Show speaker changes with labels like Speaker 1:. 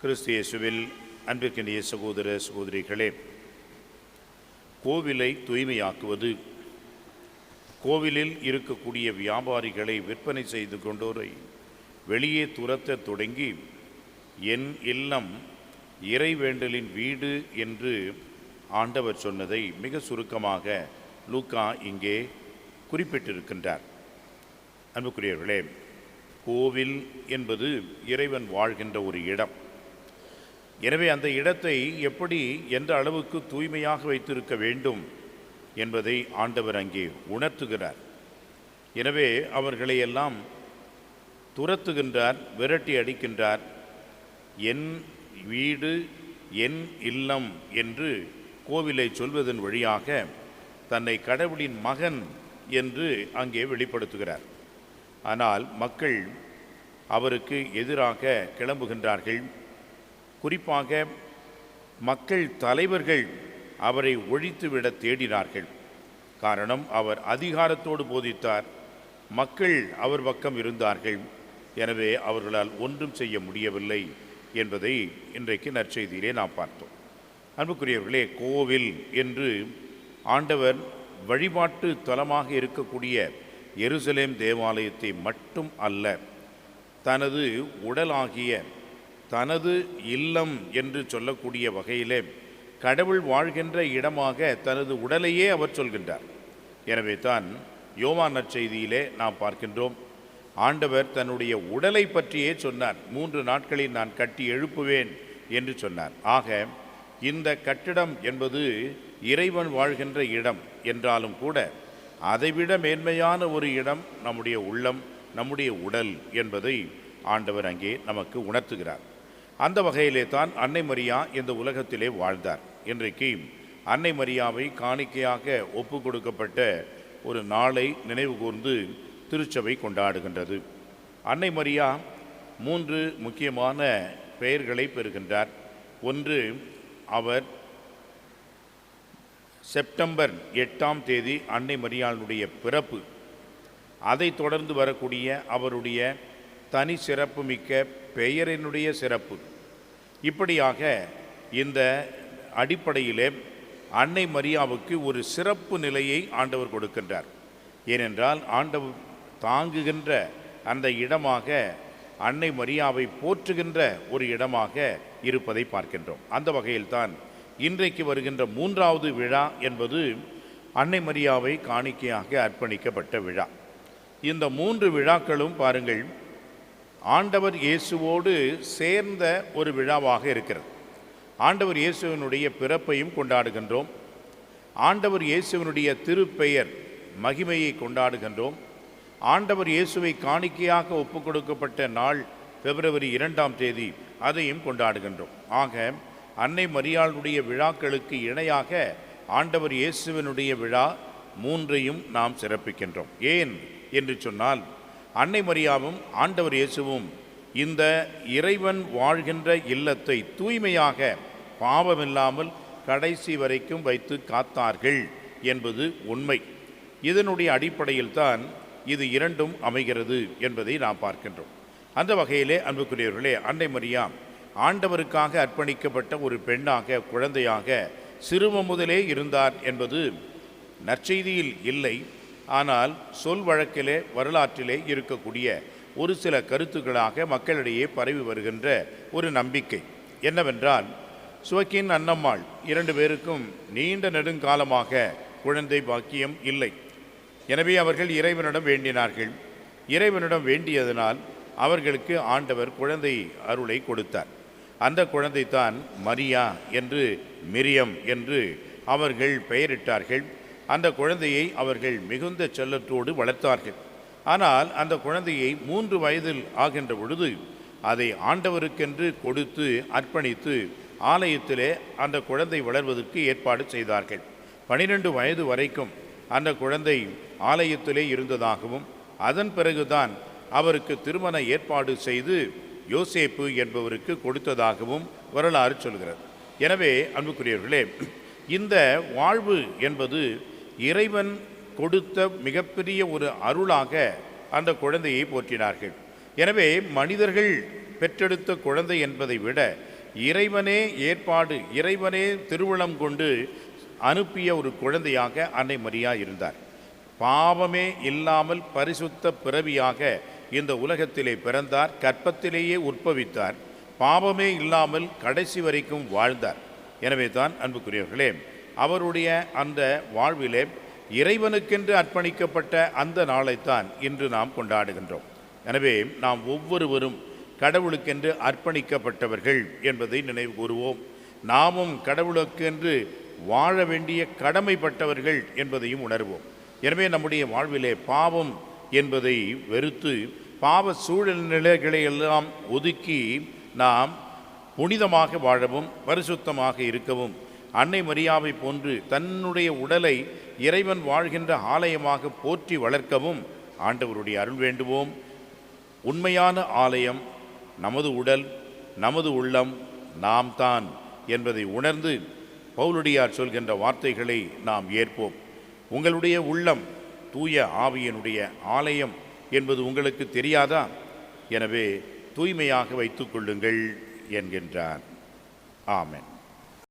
Speaker 1: கிறிஸ்து இயேசுவில் அன்பிற்கினிய சகோதர சகோதரிகளே, கோவிலை தூய்மையாக்குவது, கோவிலில் இருக்கக்கூடிய வியாபாரிகளை, விற்பனை செய்து கொண்டோரை வெளியே துரத்த தொடங்கி என் இல்லம் இறைவேண்டலின் வீடு என்று ஆண்டவர் சொன்னதை மிக சுருக்கமாக லூக்கா இங்கே குறிப்பிட்டிருக்கின்றார். அன்புக்குரியவர்களே, கோவில் என்பது இறைவன் வாழ்கின்ற ஒரு இடம். எனவே அந்த இடத்தை எப்படி எந்த அளவுக்கு தூய்மையாக வைத்திருக்க வேண்டும் என்பதை ஆண்டவர் அங்கே உணர்த்துகிறார். எனவே அவர்களை எல்லாம் துரத்துகின்றார், விரட்டி அடிக்கின்றார். என் வீடு என் இல்லம் என்று கோவிலை சொல்வதன் வழியாக தன்னை கடவுளின் மகன் என்று அங்கே வெளிப்படுத்துகிறார். ஆனால் மக்கள் அவருக்கு எதிராக கிளம்புகின்றார்கள். குறிப்பாக மக்கள் தலைவர்கள் அவரை ஒழித்துவிட தேடினார்கள். காரணம், அவர் அதிகாரத்தோடு போதித்தார், மக்கள் அவர் பக்கம் இருந்தார்கள். எனவே அவர்களால் ஒன்றும் செய்ய முடியவில்லை என்பதை இன்றைக்கு நற்செய்தியிலே நாம் பார்த்தோம். அன்புக்குரியவர்களே, கோவில் என்று ஆண்டவர் வழிபாட்டு தலமாக இருக்கக்கூடிய எருசலேம் தேவாலயத்தை மட்டும் அல்ல, தனது உடலாகிய தனது இல்லம் என்று சொல்லக்கூடிய வகையிலே கடவுள் வாழ்கின்ற இடமாக தனது உடலையே அவர் சொல்கின்றார். எனவே தான் யோவான் நற்செய்தியிலே நாம் பார்க்கின்றோம், ஆண்டவர் தன்னுடைய உடலை பற்றியே சொன்னார். 3 நாட்களில் நான் கட்டி எழுப்புவேன் என்று சொன்னார். ஆக இந்த கட்டிடம் என்பது இறைவன் வாழ்கின்ற இடம் என்றாலும் கூட அதைவிட மேன்மையான ஒரு இடம் நம்முடைய உள்ளம், நம்முடைய உடல் என்பதை ஆண்டவர் அங்கே நமக்கு உணர்த்துகிறார். அந்த வகையிலே தான் அன்னை மரியா இந்த உலகத்திலே வாழ்ந்தார். இன்றைக்கு அன்னை மரியாவை காணிக்கையாக ஒப்பு கொடுக்கப்பட்ட ஒரு நாளை நினைவு கூர்ந்து திருச்சபை கொண்டாடுகின்றது. அன்னை மரியா 3 முக்கியமான பெயர்களை பெறுகின்றார். ஒன்று, அவர் செப்டம்பர் 8ஆம் தேதி அன்னை மரியாளுடைய பிறப்பு. அதை தொடர்ந்து வரக்கூடிய அவருடைய தனி சிறப்பு மிக்க பெயரினுடைய சிறப்பு. இப்படியாக இந்த அடிப்படையிலே அன்னை மரியாவுக்கு ஒரு சிறப்பு நிலையை ஆண்டவர் கொடுக்கின்றார். ஏனென்றால் ஆண்டவர் தாங்குகின்ற அந்த இடமாக அன்னை மரியாவை போற்றுகின்ற ஒரு இடமாக இருப்பதை பார்க்கின்றோம். அந்த வகையில்தான் இன்றைக்கு வருகின்ற 3வது விழா என்பது அன்னை மரியாவை காணிக்கையாக அர்ப்பணிக்கப்பட்ட விழா. இந்த 3 விழாக்களும் பாருங்கள், ஆண்டவர் இயேசுவோடு சேர்ந்த ஒரு விழாவாக இருக்கிறது. ஆண்டவர் இயேசுவினுடைய பிறப்பையும் கொண்டாடுகின்றோம், ஆண்டவர் இயேசுவினுடைய திருப்பெயர் மகிமையை கொண்டாடுகின்றோம், ஆண்டவர் இயேசுவை காணிக்கையாக ஒப்பு கொடுக்கப்பட்ட நாள் பிப்ரவரி 2ஆம் தேதி அதையும் கொண்டாடுகின்றோம். ஆக அன்னை மரியாளுடைய விழாக்களுக்கு இணையாக ஆண்டவர் இயேசுவினுடைய விழா 3ஐயும் நாம் சிறப்பிக்கின்றோம். ஏன் என்று சொன்னால், அன்னை மரியாவும் ஆண்டவர் இயேசுவும் இந்த இறைவன் வாழ்கின்ற இல்லத்தை தூய்மையாக பாவமில்லாமல் கடைசி வரைக்கும் வைத்து காத்தார்கள் என்பது உண்மை. இதனுடைய அடிப்படையில் தான் இது 2ம் அமைகிறது என்பதை நாம் பார்க்கின்றோம். அந்த வகையிலே அன்புக்குரியவர்களே, அன்னை மரியா ஆண்டவருக்காக அர்ப்பணிக்கப்பட்ட ஒரு பெண்ணாக, குழந்தையாக சிறுவ முதலே இருந்தார் என்பது நற்செய்தியில் இல்லை. ஆனால் சொல் வழக்கிலே, வரலாற்றிலே இருக்கக்கூடிய ஒரு சில கருத்துக்களாக மக்களிடையே பரவி வருகின்ற ஒரு நம்பிக்கை என்னவென்றால், சுவக்கின் அன்னம்மாள் 2 பேருக்கும் நீண்ட நெடுங்காலமாக குழந்தை பாக்கியம் இல்லை. எனவே அவர்கள் இறைவனிடம் வேண்டினார்கள். இறைவனிடம் வேண்டியதனால் அவர்களுக்கு ஆண்டவர் குழந்தை அருளை கொடுத்தார். அந்த குழந்தை தான் மரியா என்று, மிரியம் என்று அவர்கள் பெயரிட்டார்கள். அந்த குழந்தையை அவர்கள் மிகுந்த செல்லத்தோடு வளர்த்தார்கள். ஆனால் அந்த குழந்தையை 3 வயதில் ஆகின்ற பொழுது அதை ஆண்டவருக்கென்று கொடுத்து அர்ப்பணித்து ஆலயத்திலே அந்த குழந்தை வளர்வதற்கு ஏற்பாடு செய்தார்கள். 12 வயது வரைக்கும் அந்த குழந்தை ஆலயத்திலே இருந்ததாகவும், அதன் பிறகுதான் அவருக்கு திருமண ஏற்பாடு செய்து யோசேப்பு என்பவருக்கு கொடுத்ததாகவும் வரலாறு சொல்கிறது. எனவே அன்புக்குரியவர்களே, இந்த வாழ்வு என்பது இறைவன் கொடுத்த மிகப்பெரிய ஒரு அருளாக அந்த குழந்தையை போற்றினார்கள். எனவே மனிதர்கள் பெற்றெடுத்த குழந்தை என்பதை விட இறைவனே ஏற்பாடு, இறைவனே திருவுளம் கொண்டு அனுப்பிய ஒரு குழந்தையாக அன்னை மரியா இருந்தார். பாவமே இல்லாமல் பரிசுத்த பிறவியாக இந்த உலகத்திலே பிறந்தார். கற்பத்திலேயே உற்பவித்தார். பாவமே இல்லாமல் கடைசி வரைக்கும் வாழ்ந்தார். எனவே தான் அன்புக்குரியவர்களே, அவருடைய அந்த வாழ்விலே இறைவனுக்கென்று அர்ப்பணிக்கப்பட்ட அந்த நாளைத்தான் இன்று நாம் கொண்டாடுகின்றோம். எனவே நாம் ஒவ்வொருவரும் கடவுளுக்கென்று அர்ப்பணிக்கப்பட்டவர்கள் என்பதை நினைவு கூறுவோம். நாமும் கடவுளுக்கென்று வாழ வேண்டிய கடமைப்பட்டவர்கள் என்பதையும் உணர்வோம். எனவே நம்முடைய வாழ்விலே பாவம் என்பதை வெறுத்து பாவ சூழ்நிலைகளை எல்லாம் ஒதுக்கி நாம் புனிதமாக வாழவும் பரிசுத்தமாக இருக்கவும் அன்னை மரியாவை போன்று தன்னுடைய உடலை இறைவன் வாழ்கின்ற ஆலயமாக போற்றி வளர்க்கவும் ஆண்டவருடைய அருள் வேண்டுவோம். உண்மையான ஆலயம் நமது உடல், நமது உள்ளம், நாம் தான் என்பதை உணர்ந்து பவுலடியார் சொல்கின்ற வார்த்தைகளை நாம் ஏற்போம். உங்களுடைய உள்ளம் தூய ஆவியினுடைய ஆலயம் என்பது உங்களுக்கு தெரியாதா? எனவே தூய்மையாக வைத்துக் கொள்ளுங்கள் என்கின்றார். ஆமென்.